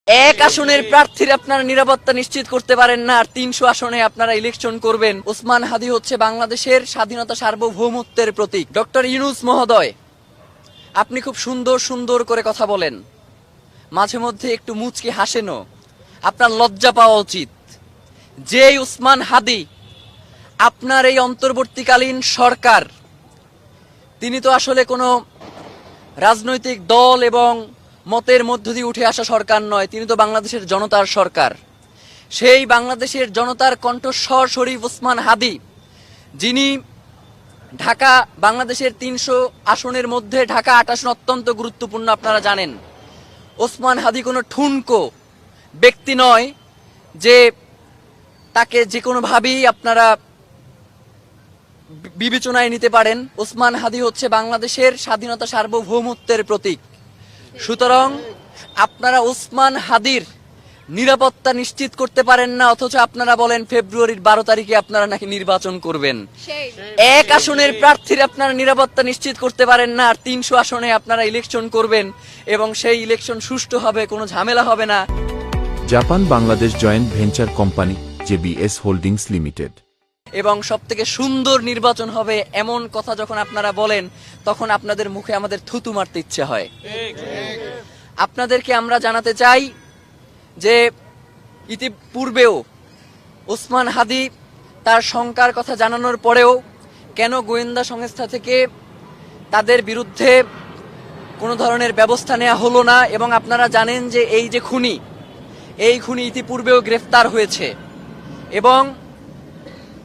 এক আসনের প্রার্থীর আপনারা নিরাপত্তা নিশ্চিত করতে পারেন না, আর ৩০০ আসনে আপনারা ইলেকশন করবেন। ওসমান হাদি হচ্ছে বাংলাদেশের স্বাধীনতা সার্বভৌমত্বের প্রতীক। ডক্টর ইউনূস মহোদয়, আপনি খুব সুন্দর সুন্দর করে কথা বলেন, মাঝে মধ্যে একটু মুচকি হাসেনও, আপনার লজ্জা পাওয়া উচিত। যে ওসমান হাদি আপনার এই অন্তর্বর্তীকালীন সরকার, তিনি তো আসলে কোনো রাজনৈতিক দল এবং মতের মধ্য দিয়ে উঠে আসা সরকার নয়, তিনি তো বাংলাদেশের জনতার সরকার। সেই বাংলাদেশের জনতার কণ্ঠস্বর শরীফ ওসমান হাদি, যিনি ঢাকা, বাংলাদেশের ৩০০ আসনের মধ্যে ঢাকা ৮ আসন অত্যন্ত গুরুত্বপূর্ণ, আপনারা জানেন। ওসমান হাদি কোনো ঠুনকো ব্যক্তি নয় যে তাকে যে কোনোভাবেই আপনারা বিবেচনায় নিতে পারেন। ওসমান হাদি হচ্ছে বাংলাদেশের স্বাধীনতা সার্বভৌমত্বের প্রতীক। সুতরাং আপনারা ওসমান হাদির নিরাপত্তা নিশ্চিত করতে পারেন না, অথচ আপনারা বলেন ফেব্রুয়ারির 12 তারিখে আপনারা নাকি নির্বাচন করবেন। এক আসনের প্রার্থীর আপনারা নিরাপত্তা নিশ্চিত করতে পারেন না, আর ৩০০ আসনে আপনারা ইলেকশন করবেন এবং সেই ইলেকশন সুষ্ঠু হবে, কোনো ঝামেলা হবে না। Japan Bangladesh joint venture company JBS holdings limited. এবং সবথেকে সুন্দর নির্বাচন হবে এমন কথা যখন আপনারা বলেন, তখন আপনাদের মুখে আমাদের থুতু মারতে ইচ্ছে হয়। আপনাদেরকে আমরা জানাতে চাই যে ইতিপূর্বেও ওসমান হাদি তার শঙ্কার কথা জানানোর পরেও কেন গোয়েন্দা সংস্থা থেকে তাদের বিরুদ্ধে কোনো ধরনের ব্যবস্থা নেওয়া হলো না। এবং আপনারা জানেন যে এই যে খুনি, এই খুনি ইতিপূর্বেও গ্রেফতার হয়েছে এবং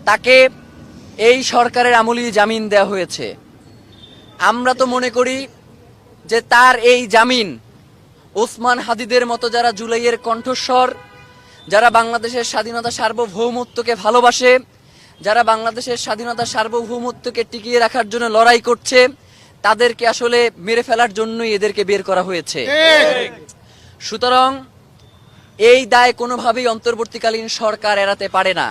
তাকে এই সরকারের আমলেই জামিন দেওয়া হয়েছে। আমরা তো মনে করি যে তার এই জামিন ওসমান হাদিদের মতো যারা জুলাইয়ের কণ্ঠস্বর, যারা বাংলাদেশের স্বাধীনতা সার্বভৌমত্বকে ভালোবাসে, যারা বাংলাদেশের স্বাধীনতা সার্বভৌমত্বকে টিকিয়ে রাখার জন্য লড়াই করছে, তাদেরকে আসলে মেরে ফেলার জন্যই এদেরকে বের করা হয়েছে। সুতরাং এই দায় কোনোভাবেই অন্তর্বর্তীকালীন সরকার এড়াতে পারে না।